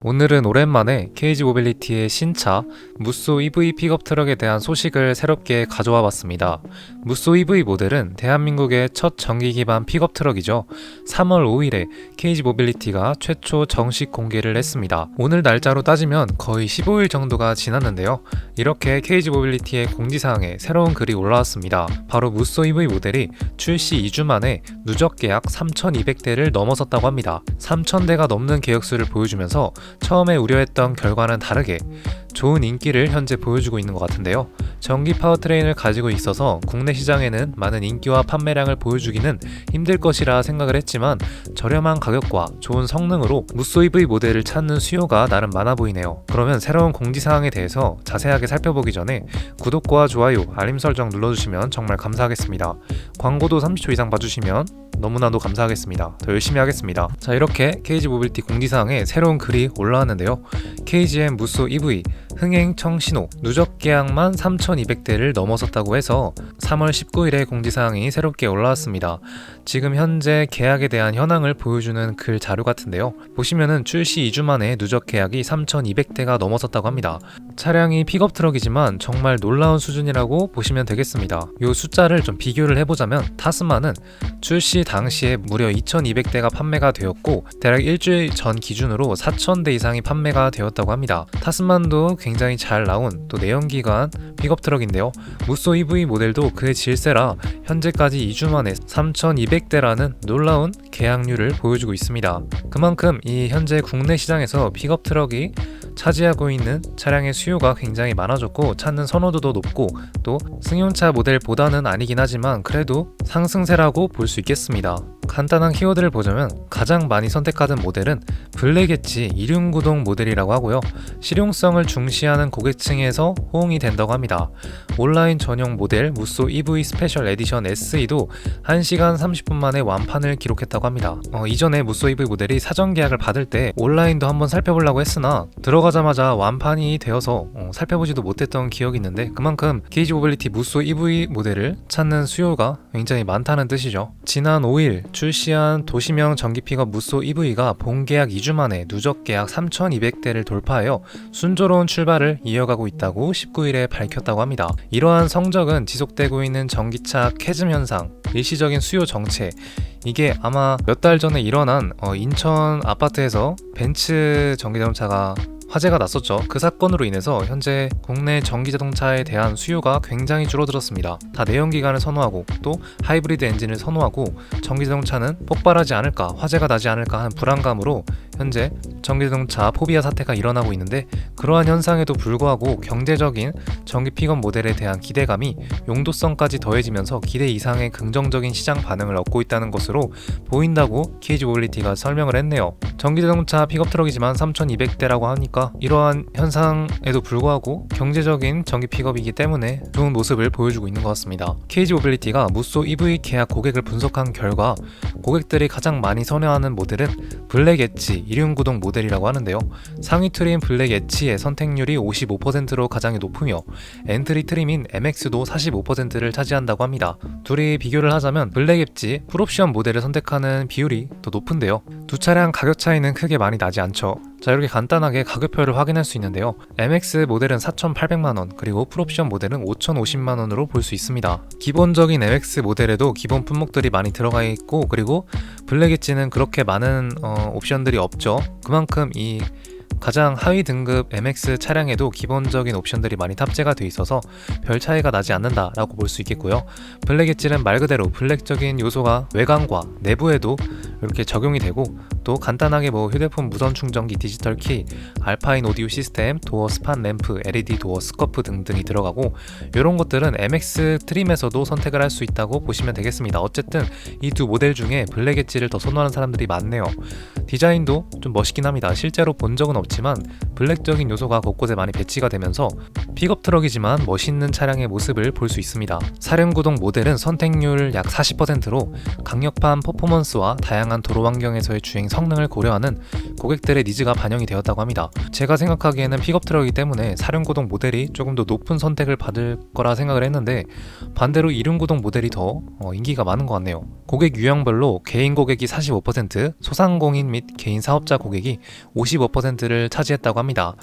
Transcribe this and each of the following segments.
오늘은 오랜만에 KG 모빌리티의 신차 무쏘 EV 픽업 트럭에 대한 소식을 새롭게 가져와 봤습니다. 무쏘 EV 모델은 대한민국의 첫 전기 기반 픽업 트럭이죠. 3월 5일에 KG 모빌리티가 최초 정식 공개를 했습니다. 오늘 날짜로 따지면 거의 15일 정도가 지났는데요. 이렇게 KG 모빌리티의 공지사항에 새로운 글이 올라왔습니다. 바로 무쏘 EV 모델이 출시 2주 만에 누적 계약 3,200대를 넘어섰다고 합니다. 3,000대가 넘는 계약수를 보여주면서 처음에 우려했던 결과는 다르게 좋은 인기를 현재 보여주고 있는 것 같은데요. 전기 파워트레인을 가지고 있어서 국내 시장에는 많은 인기와 판매량을 보여주기는 힘들 것이라 생각을 했지만 저렴한 가격과 좋은 성능으로 무쏘 EV 모델을 찾는 수요가 나름 많아 보이네요. 그러면 새로운 공지사항에 대해서 자세하게 살펴보기 전에 구독과 좋아요, 알림 설정 눌러주시면 정말 감사하겠습니다. 광고도 30초 이상 봐주시면 너무나도 감사하겠습니다. 더 열심히 하겠습니다. 자, 이렇게 KG 모빌리티 공지사항에 새로운 글이 올라왔는데요. KGM 무쏘 EV 흥행 청신호 누적 계약만 3,200대를 넘어섰다고 해서 3월 19일에 공지사항이 새롭게 올라왔습니다. 지금 현재 계약에 대한 현황을 보여주는 글 자료 같은데요. 보시면은 출시 2주 만에 누적 계약이 3,200대가 넘어섰다고 합니다. 차량이 픽업 트럭이지만 정말 놀라운 수준이라고 보시면 되겠습니다. 이 숫자를 좀 비교를 해보자면 타스마는 출시 당시에 무려 2,200대가 판매가 되었고 대략 일주일 전 기준으로 4,000대 이상이 판매가 되었다고 합니다. 타스만도 굉장히 잘 나온 또 내연기관 픽업 트럭인데요. 무쏘 EV 모델도 그의 질세라 현재까지 2주 만에 3,200대라는 놀라운 계약률을 보여주고 있습니다. 그만큼 이 현재 국내 시장에서 픽업 트럭이 차지하고 있는 차량의 수요가 굉장히 많아졌고 찾는 선호도도 높고 또 승용차 모델보다는 아니긴 하지만 그래도 상승세라고 볼 수 있겠습니다. 간단한 키워드를 보자면 가장 많이 선택하는 모델은 블랙 엣지 2륜구동 모델이라고 하고요. 실용성을 중시하는 고객층에서 호응이 된다고 합니다. 온라인 전용 모델 무쏘 EV 스페셜 에디션 SE도 1시간 30분 만에 완판을 기록했다고 합니다. 이전에 무쏘 EV 모델이 사전 계약을 받을 때 온라인도 한번 살펴보려고 했으나 들어가자마자 완판이 되어서 살펴보지도 못했던 기억이 있는데 그만큼 KG 모빌리티 무쏘 EV 모델을 찾는 수요가 굉장히 많다는 뜻이죠. 지난 5일 출시한 도시명 전기 픽업 무쏘 EV가 본 계약 2주 만에 누적 계약 3,200대를 돌파하여 순조로운 출발을 이어가고 있다고 19일에 밝혔다고 합니다. 이러한 성적은 지속되고 있는 전기차 캐즘 현상, 일시적인 수요 정체, 이게 아마 몇 달 전에 일어난 인천 아파트에서 벤츠 전기자동차가 화재가 났었죠. 그 사건으로 인해서 현재 국내 전기자동차에 대한 수요가 굉장히 줄어들었습니다. 다 내연기관을 선호하고 또 하이브리드 엔진을 선호하고 전기자동차는 폭발하지 않을까, 화재가 나지 않을까 하는 불안감으로 현재 전기자동차 포비아 사태가 일어나고 있는데 그러한 현상에도 불구하고 경제적인 전기 픽업 모델에 대한 기대감이 용도성까지 더해지면서 기대 이상의 긍정적인 시장 반응을 얻고 있다는 것으로 보인다고 KG 모빌리티가 설명을 했네요. 전기자동차 픽업 트럭이지만 3,200대라고 하니까 이러한 현상에도 불구하고 경제적인 전기 픽업이기 때문에 좋은 모습을 보여주고 있는 것 같습니다. KG 모빌리티가 무쏘 EV 계약 고객을 분석한 결과 고객들이 가장 많이 선호하는 모델은 블랙 엣지 2륜구동 모델이라고 하는데요. 상위 트림 블랙 엣지의 선택률이 55%로 가장 높으며 엔트리 트림인 MX도 45%를 차지한다고 합니다. 둘이 비교를 하자면 블랙 엣지 풀옵션 모델을 선택하는 비율이 더 높은데요. 두 차량 가격 차이는 크게 많이 나지 않죠. 자, 이렇게 간단하게 가격표를 확인할 수 있는데요. MX 모델은 4,800만원 그리고 풀옵션 모델은 5,050만원으로 볼 수 있습니다. 기본적인 MX 모델에도 기본 품목들이 많이 들어가 있고 그리고 블랙 엣지는 그렇게 많은 옵션들이 없죠. 그만큼 이 가장 하위 등급 MX 차량에도 기본적인 옵션들이 많이 탑재가 되어 있어서 별 차이가 나지 않는다라고 볼 수 있겠고요. 블랙 엣지는 말 그대로 블랙적인 요소가 외관과 내부에도 이렇게 적용이 되고 또 간단하게 휴대폰 무선 충전기, 디지털 키, 알파인 오디오 시스템, 도어 스판 램프, LED 도어 스커프 등등이 들어가고 이런 것들은 MX 트림에서도 선택을 할 수 있다고 보시면 되겠습니다. 어쨌든 이 두 모델 중에 블랙 엣지를 더 선호하는 사람들이 많네요. 디자인도 좀 멋있긴 합니다. 실제로 본 적은 없지만 블랙적인 요소가 곳곳에 많이 배치가 되면서 픽업 트럭이지만 멋있는 차량의 모습을 볼 수 있습니다. 4륜구동 모델은 선택률 약 40%로 강력한 퍼포먼스와 다양한 도로 환경에서의 주행 성능을 고려하는 고객들의 니즈가 반영이 되었다고 합니다. 제가 생각하기에는 픽업 트럭이기 때문에 4륜구동 모델이 조금 더 높은 선택을 받을 거라 생각을 했는데 반대로 2륜구동 모델이 더 인기가 많은 것 같네요. 고객 유형별로 개인 고객이 45%, 소상공인 및 개인 사업자 고객이 55%를 포인트를 차지했다고 합니다.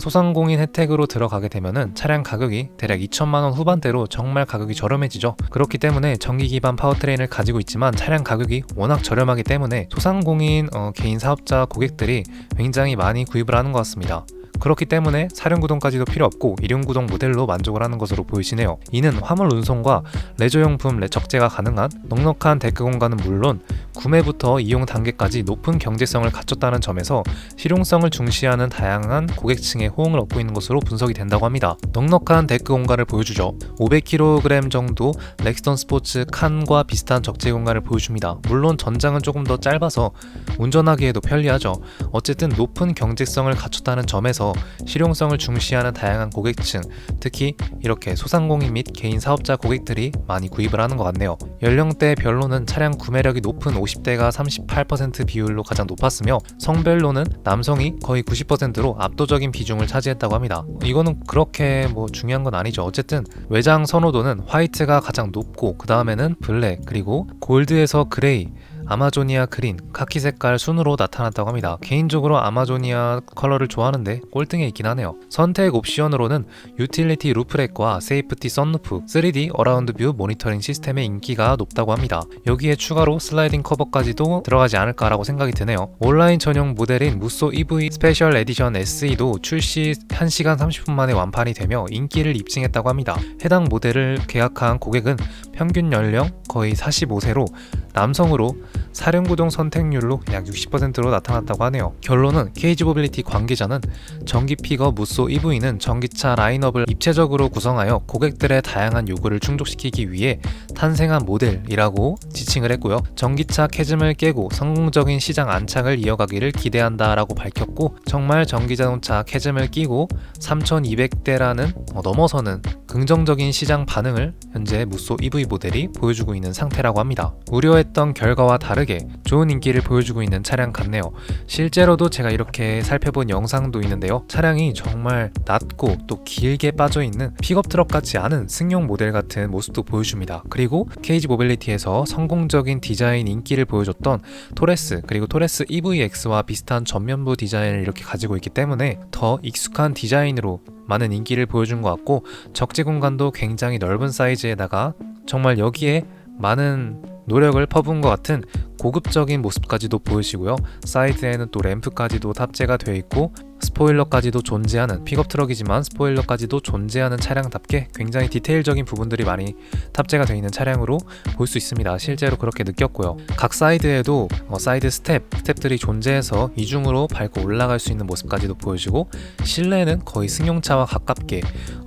소상공인 혜택으로 들어가게 되면은 차량 가격이 대략 2천만원 후반대로 정말 가격이 저렴해지죠. 그렇기 때문에 전기 기반 파워트레인을 가지고 있지만 차량 가격이 워낙 저렴하기 때문에 소상공인 개인 사업자 고객들이 굉장히 많이 구입을 하는 것 같습니다. 그렇기 때문에 사륜구동까지도 필요 없고 일륜구동 모델로 만족을 하는 것으로 보이시네요. 이는 화물 운송과 레저용품 적재가 가능한 넉넉한 데크 공간은 물론 구매부터 이용 단계까지 높은 경제성을 갖췄다는 점에서 실용성을 중시하는 다양한 고객층의 호응을 얻고 있는 것으로 분석이 된다고 합니다. 넉넉한 데크 공간을 보여주죠. 500kg 정도 렉스턴 스포츠 칸과 비슷한 적재 공간을 보여줍니다. 물론 전장은 조금 더 짧아서 운전하기에도 편리하죠. 어쨌든 높은 경제성을 갖췄다는 점에서 실용성을 중시하는 다양한 고객층, 특히 이렇게 소상공인 및 개인 사업자 고객들이 많이 구입을 하는 것 같네요. 연령대별로는 차량 구매력이 높은 50대가 38% 비율로 가장 높았으며 성별로는 남성이 거의 90%로 압도적인 비중을 차지했다고 합니다. 이거는 그렇게 중요한 건 아니죠. 어쨌든 외장 선호도는 화이트가 가장 높고 그 다음에는 블랙, 그리고 골드에서 그레이, 아마조니아 그린, 카키 색깔 순으로 나타났다고 합니다. 개인적으로 아마조니아 컬러를 좋아하는데 꼴등에 있긴 하네요. 선택 옵션으로는 유틸리티 루프렉과 세이프티 썬루프, 3D 어라운드 뷰 모니터링 시스템의 인기가 높다고 합니다. 여기에 추가로 슬라이딩 커버까지도 들어가지 않을까라고 생각이 드네요. 온라인 전용 모델인 무쏘 EV 스페셜 에디션 SE도 출시 1시간 30분 만에 완판이 되며 인기를 입증했다고 합니다. 해당 모델을 계약한 고객은 평균 연령 거의 45세로 남성으로 사륜구동 선택률로 약 60%로 나타났다고 하네요. 결론은 KG 모빌리티 관계자는 전기 픽업 무쏘 EV는 전기차 라인업을 입체적으로 구성하여 고객들의 다양한 요구를 충족시키기 위해 탄생한 모델이라고 지칭을 했고요. 전기차 캐즘을 깨고 성공적인 시장 안착을 이어가기를 기대한다라고 밝혔고, 정말 전기자동차 캐즘을 끼고 3200대라는 넘어서는 긍정적인 시장 반응을 현재 무쏘 EV 모델이 보여주고 있는 상태라고 합니다. 우려했던 결과와 다르게 좋은 인기를 보여주고 있는 차량 같네요. 실제로도 제가 이렇게 살펴본 영상도 있는데요. 차량이 정말 낮고 또 길게 빠져있는 픽업 트럭 같지 않은 승용 모델 같은 모습도 보여줍니다. 그리고 KG 모빌리티에서 성공적인 디자인 인기를 보여줬던 토레스, 그리고 토레스 EVX와 비슷한 전면부 디자인을 이렇게 가지고 있기 때문에 더 익숙한 디자인으로 많은 인기를 보여준 것 같고, 적재 공간도 굉장히 넓은 사이즈에다가 정말 여기에 많은 노력을 퍼부은 것 같은 고급적인 모습까지도 보이시고요. 사이드에는 또 램프까지도 탑재가 되어 있고 스포일러까지도 존재하는, 픽업 트럭이지만 스포일러까지도 존재하는 차량답게 굉장히 디테일적인 부분들이 많이 탑재가 되어 있는 차량으로 볼 수 있습니다. 실제로 그렇게 느꼈고요. 각 사이드에도 사이드 스텝들이 존재해서 이중으로 밟고 올라갈 수 있는 모습까지도 보여지고, 실내는 거의 승용차와 가깝게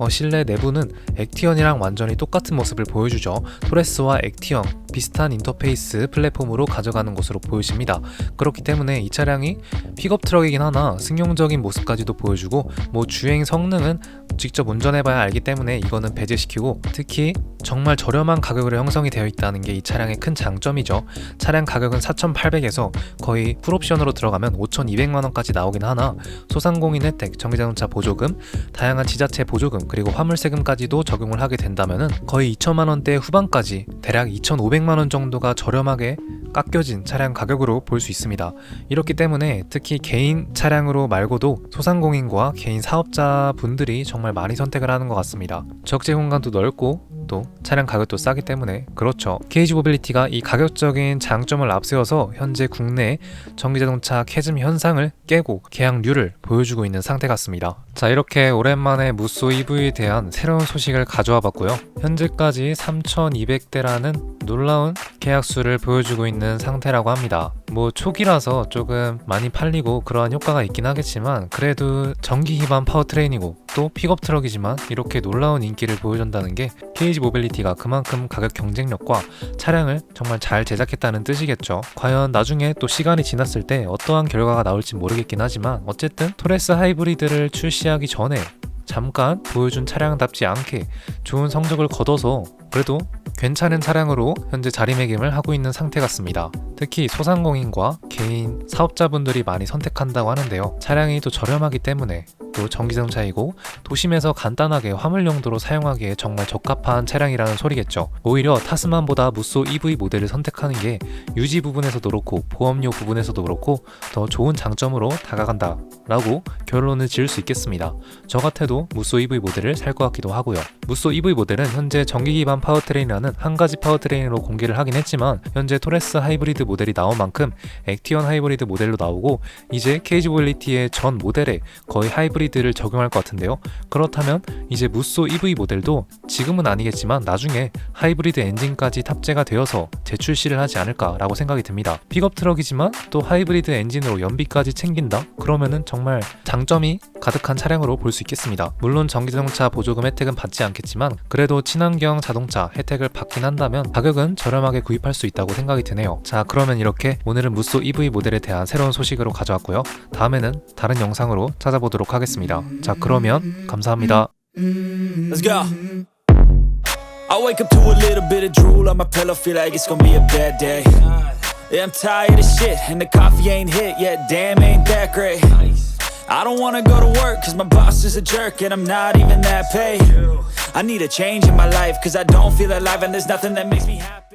실내 내부는 액티언이랑 완전히 똑같은 모습을 보여주죠. 토레스와 액티언 비슷한 인터페이스 플랫폼으로 가져가는 것으로 보여집니다. 그렇기 때문에 이 차량이 픽업 트럭이긴 하나 승용적인 모습까지도 보여주고, 주행 성능은 직접 운전해봐야 알기 때문에 이거는 배제시키고, 특히 정말 저렴한 가격으로 형성이 되어 있다는 게 이 차량의 큰 장점이죠. 차량 가격은 4,800에서 거의 풀옵션으로 들어가면 5,200만원까지 나오긴 하나, 소상공인 혜택, 전기자동차 보조금, 다양한 지자체 보조금, 그리고 화물세금까지도 적용을 하게 된다면 거의 2천만원대 후반까지 대략 2,500만원 정도가 저렴하게 깎여진 차량 가격으로 볼 수 있습니다. 이렇기 때문에 특히 개인 차량으로 말고도 소상공인과 개인 사업자 분들이 정말 많이 선택을 하는 것 같습니다. 적재 공간도 넓고 또 차량 가격도 싸기 때문에 그렇죠. KG 모빌리티가 이 가격적인 장점을 앞세워서 현재 국내 전기자동차 캐즘 현상을 깨고 계약률을 보여주고 있는 상태 같습니다. 자, 이렇게 오랜만에 무쏘 EV에 대한 새로운 소식을 가져와 봤고요. 현재까지 3,200대라는 놀라운 계약수를 보여주고 있는 상태라고 합니다. 초기라서 조금 많이 팔리고 그러한 효과가 있긴 하겠지만, 그래도 전기 기반 파워트레인이고 또 픽업 트럭이지만 이렇게 놀라운 인기를 보여준다는 게 KG 모빌리티가 그만큼 가격 경쟁력과 차량을 정말 잘 제작했다는 뜻이겠죠. 과연 나중에 또 시간이 지났을 때 어떠한 결과가 나올지 모르겠긴 하지만, 어쨌든 토레스 하이브리드를 출시하기 전에 잠깐 보여준 차량답지 않게 좋은 성적을 거둬서 그래도 괜찮은 차량으로 현재 자리매김을 하고 있는 상태 같습니다. 특히 소상공인과 개인 사업자분들이 많이 선택한다고 하는데요. 차량이 또 저렴하기 때문에 또 전기자동차이고 도심에서 간단하게 화물 용도로 사용하기에 정말 적합한 차량이라는 소리겠죠. 오히려 타스만보다 무쏘 EV 모델을 선택하는 게 유지 부분에서도 그렇고 보험료 부분에서도 그렇고 더 좋은 장점으로 다가간다 라고 결론을 지을 수 있겠습니다. 저 같아도 무쏘 EV 모델을 살 것 같기도 하고요. 무쏘 EV 모델은 현재 전기 기반 파워트레인이라는 한 가지 파워트레인으로 공개를 하긴 했지만 현재 토레스 하이브리드 모델이 나온 만큼 액티언 하이브리드 모델로 나오고 이제 케이지 모빌리티의 전 모델에 거의 하이브리드를 적용할 것 같은데요. 그렇다면 이제 무쏘 EV 모델도 지금은 아니겠지만 나중에 하이브리드 엔진까지 탑재가 되어서 재출시를 하지 않을까라고 생각이 듭니다. 픽업 트럭이지만 또 하이브리드 엔진으로 연비까지 챙긴다? 그러면은 정말 장점이 가득한 차량으로 볼 수 있겠습니다. 물론 전기자동차 보조금 혜택은 받지 않겠지만 그래도 친환경 자동차 혜택을 받긴 한다면 가격은 저렴하게 구입할 수 있다고 생각이 드네요. 자, 그러면 이렇게 오늘은 무쏘 EV 모델에 대한 새로운 소식으로 가져왔고요. 다음에는 다른 영상으로 찾아보도록 하겠습니다. 자, 그러면 감사합니다. Let's go. I wake up to a little bit of drool on my pillow, feel like it's gonna be a bad day. Yeah, I'm tired of shit, and the coffee ain't hit yet, damn, ain't that great. I don't wanna go to work, cause my boss is a jerk, and I'm not even that paid. I need a change in my life, cause I don't feel alive, and there's nothing that makes me happy.